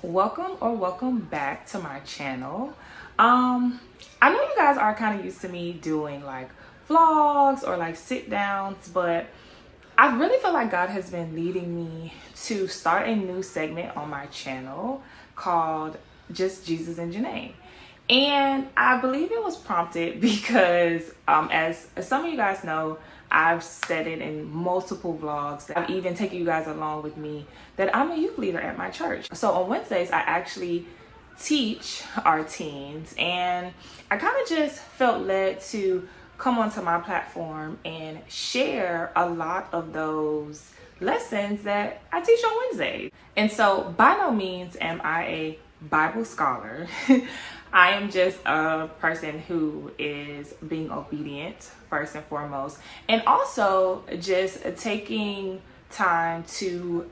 Welcome back to my channel. I know you guys are kind of used to me doing like vlogs or like sit downs, but I really feel like God has been leading me to start a new segment on my channel called Just Jesus and Janae. And I believe it was prompted because as some of you guys know, I've said it in multiple vlogs. I've even taken you guys along with me that I'm a youth leader at my church. So on Wednesdays, I actually teach our teens, and I kind of just felt led to come onto my platform and share a lot of those lessons that I teach on Wednesdays. And so by no means am I a Bible scholar. I am just a person who is being obedient first and foremost, and also just taking time to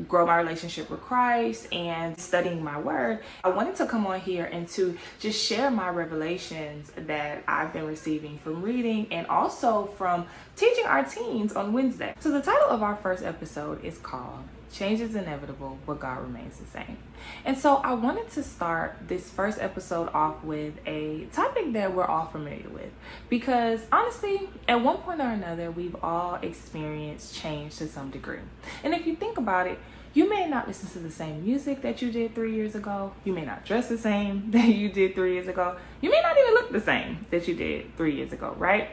grow my relationship with Christ and studying my word. I wanted to come on here and to just share my revelations that I've been receiving from reading and also from teaching our teens on Wednesday. So the title of our first episode is called Change is Inevitable, but God Remains the Same. And so I wanted to start this first episode off with a topic that we're all familiar with, because honestly, at one point or another, we've all experienced change to some degree. And if you think about it, you may not listen to the same music that you did 3 years ago. You may not dress the same that you did 3 years ago. You may not even look the same that you did 3 years ago, right?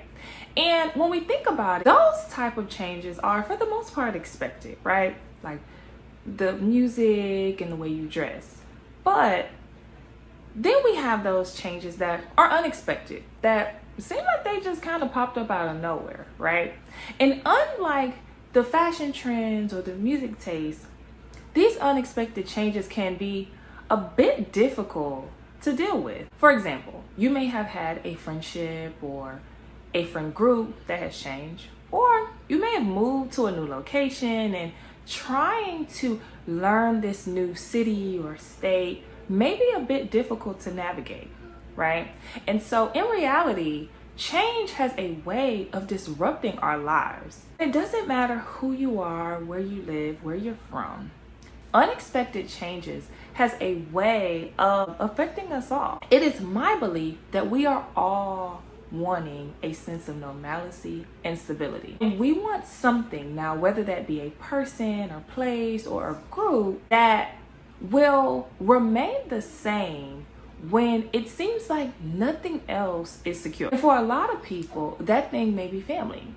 And when we think about it, those type of changes are for the most part expected, right? Like the music and the way you dress. But then we have those changes that are unexpected, that seem like they just kind of popped up out of nowhere, right? And unlike the fashion trends or the music taste, these unexpected changes can be a bit difficult to deal with. For example, you may have had a friendship or a friend group that has changed, or you may have moved to a new location, and trying to learn this new city or state may be a bit difficult to navigate, right? And so in reality, change has a way of disrupting our lives. It doesn't matter who you are, where you live, where you're from. Unexpected changes has a way of affecting us all. It is my belief that we are all wanting a sense of normalcy and stability. And we want something now, whether that be a person or place or a group, that will remain the same when it seems like nothing else is secure. And for a lot of people, that thing may be family.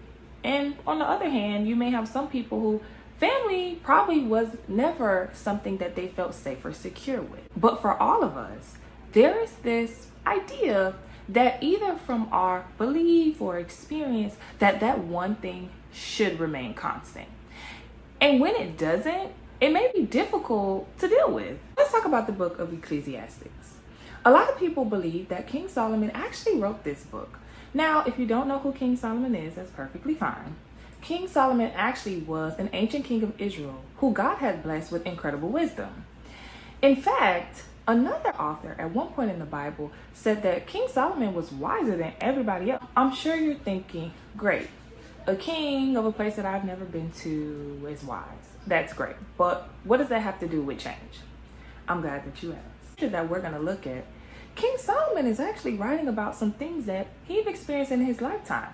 And on the other hand, you may have some people who family probably was never something that they felt safe or secure with. But for all of us, there is this idea that either from our belief or experience that one thing should remain constant. And when it doesn't, it may be difficult to deal with. Let's talk about the book of Ecclesiastes. A lot of people believe that King Solomon actually wrote this book. Now, if you don't know who King Solomon is, that's perfectly fine. King Solomon actually was an ancient king of Israel who God had blessed with incredible wisdom. In fact, another author at one point in the Bible said that King Solomon was wiser than everybody else. I'm sure you're thinking, great, a king of a place that I've never been to is wise. That's great. But what does that have to do with change? I'm glad that you asked. That we're going to look at, King Solomon is actually writing about some things that he's experienced in his lifetime.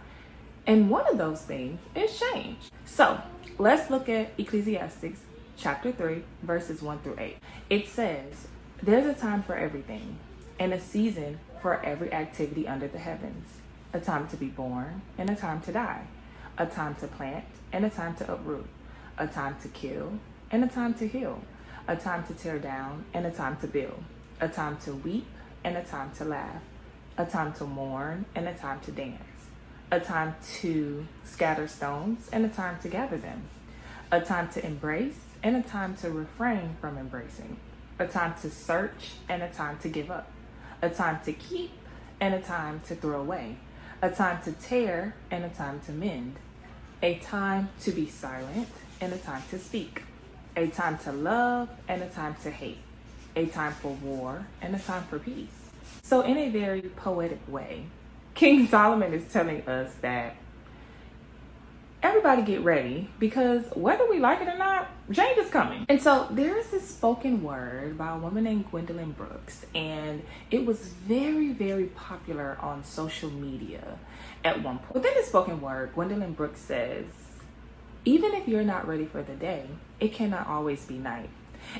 And one of those things is change. So let's look at Ecclesiastes chapter 3, verses 1 through 8. It says, "There's a time for everything, and a season for every activity under the heavens. A time to be born, and a time to die. A time to plant, and a time to uproot. A time to kill, and a time to heal. A time to tear down, and a time to build. A time to weep, and a time to laugh. A time to mourn, and a time to dance. A time to scatter stones, and a time to gather them. A time to embrace, and a time to refrain from embracing. A time to search, and a time to give up. A time to keep, and a time to throw away. A time to tear, and a time to mend. A time to be silent, and a time to speak. A time to love, and a time to hate. A time for war, and a time for peace." So in a very poetic way, King Solomon is telling us that everybody everybody get ready, because whether we like it or not, change is coming. And so there is this spoken word by a woman named Gwendolyn Brooks, and it was very, very popular on social media at one point. Within the spoken word, Gwendolyn Brooks says, even if you're not ready for the day, it cannot always be night.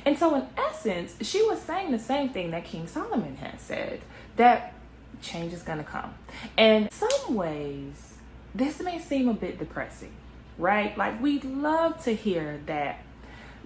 And so in essence, she was saying the same thing that King Solomon had said, that change is going to come. And in some ways, this may seem a bit depressing, right? Like, we'd love to hear that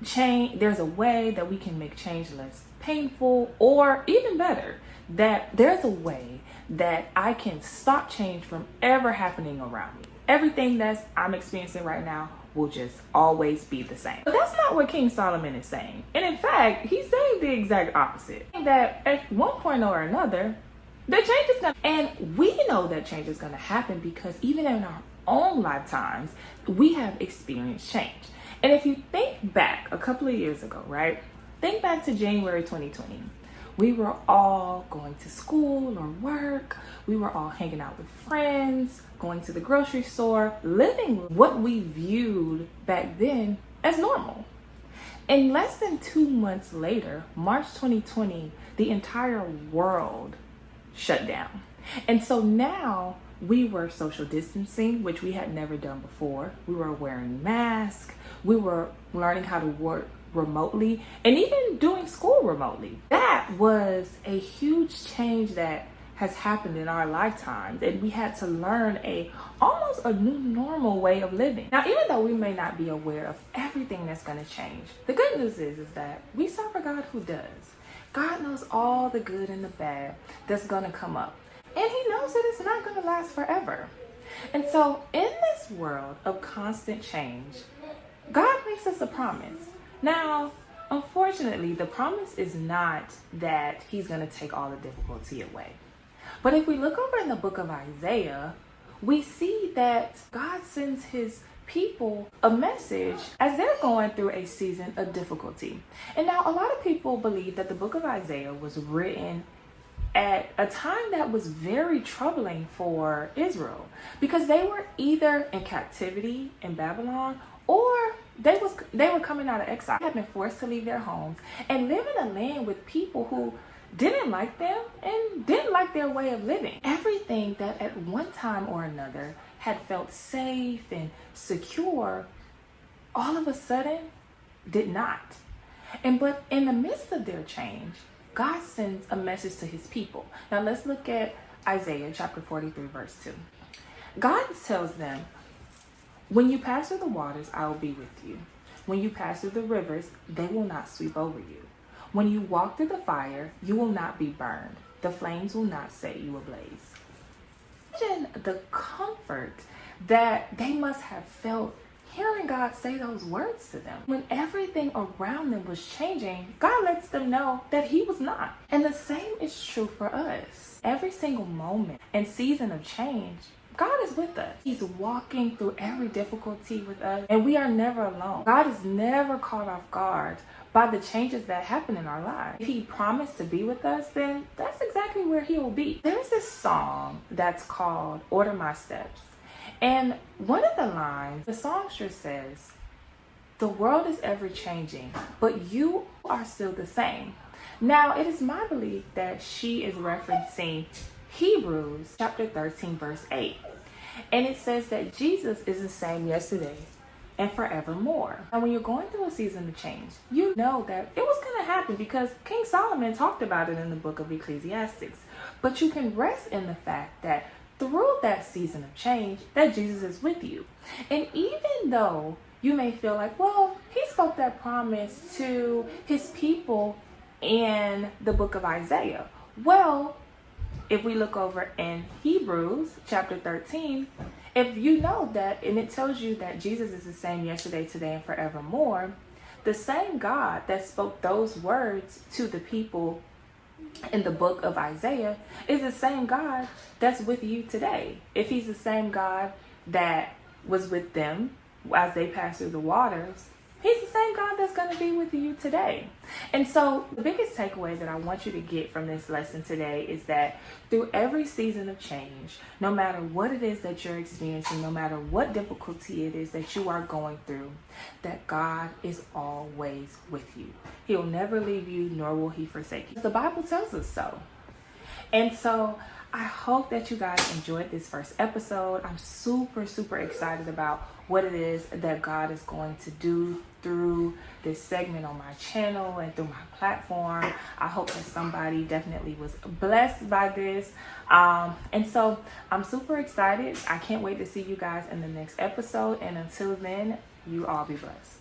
change, there's a way that we can make change less painful, or even better, that there's a way that I can stop change from ever happening around me. Everything that I'm experiencing right now will just always be the same. But that's not what King Solomon is saying. And in fact, he's saying the exact opposite. That at one point or another, the change is gonna, and we know that change is gonna happen because even in our own lifetimes, we have experienced change. And if you think back a couple of years ago, right? Think back to January 2020. We were all going to school or work. We were all hanging out with friends, going to the grocery store, living what we viewed back then as normal. And less than 2 months later, March 2020, the entire world shut down. And so now we were social distancing, which we had never done before. We were wearing masks. We were learning how to work remotely, and even doing school remotely. That was a huge change that has happened in our lifetimes, and we had to learn almost a new normal way of living. Now, even though we may not be aware of everything that's going to change, the good news is that we serve a God who does. God knows all the good and the bad that's going to come up, and he knows that it's not going to last forever. And so in this world of constant change, God makes us a promise. Now, unfortunately, the promise is not that he's going to take all the difficulty away. But if we look over in the book of Isaiah, we see that God sends his people a message as they're going through a season of difficulty. And now a lot of people believe that the book of Isaiah was written at a time that was very troubling for Israel, because they were either in captivity in Babylon, or they were coming out of exile. They had been forced to leave their homes and live in a land with people who didn't like them and didn't like their way of living. Everything that at one time or another had felt safe and secure, all of a sudden did not. But in the midst of their change, God sends a message to his people. Now let's look at Isaiah chapter 43, verse 2. God tells them, when you pass through the waters, I will be with you. When you pass through the rivers, they will not sweep over you. When you walk through the fire, you will not be burned. The flames will not set you ablaze. Imagine the comfort that they must have felt hearing God say those words to them. When everything around them was changing, God lets them know that he was not. And the same is true for us. Every single moment and season of change, God is with us. He's walking through every difficulty with us, and we are never alone. God is never caught off guard by the changes that happen in our lives. If he promised to be with us, then that's exactly where he will be. There's this song that's called Order My Steps. And one of the lines, the songstress says, the world is ever changing, but you are still the same. Now, it is my belief that she is referencing Hebrews chapter 13, verse 8. And it says that Jesus is the same yesterday and forevermore. And when you're going through a season of change, you know that it was going to happen because King Solomon talked about it in the book of Ecclesiastes. But you can rest in the fact that through that season of change, that Jesus is with you. And even though you may feel like, well, he spoke that promise to his people in the book of Isaiah. Well, if we look over in Hebrews chapter 13, if you know that, and it tells you that Jesus is the same yesterday, today, and forevermore, the same God that spoke those words to the people in the book of Isaiah is the same God that's with you today. If he's the same God that was with them as they passed through the waters, He's the same God that's going to be with you today. And so the biggest takeaway that I want you to get from this lesson today is that through every season of change, no matter what it is that you're experiencing, no matter what difficulty it is that you are going through, that God is always with you. He'll never leave you, nor will he forsake you. The Bible tells us so. And so I hope that you guys enjoyed this first episode. I'm super, super excited about what it is that God is going to do through this segment on my channel and through my platform. I hope that somebody definitely was blessed by this. And so I'm super excited. I can't wait to see you guys in the next episode. And until then, you all be blessed.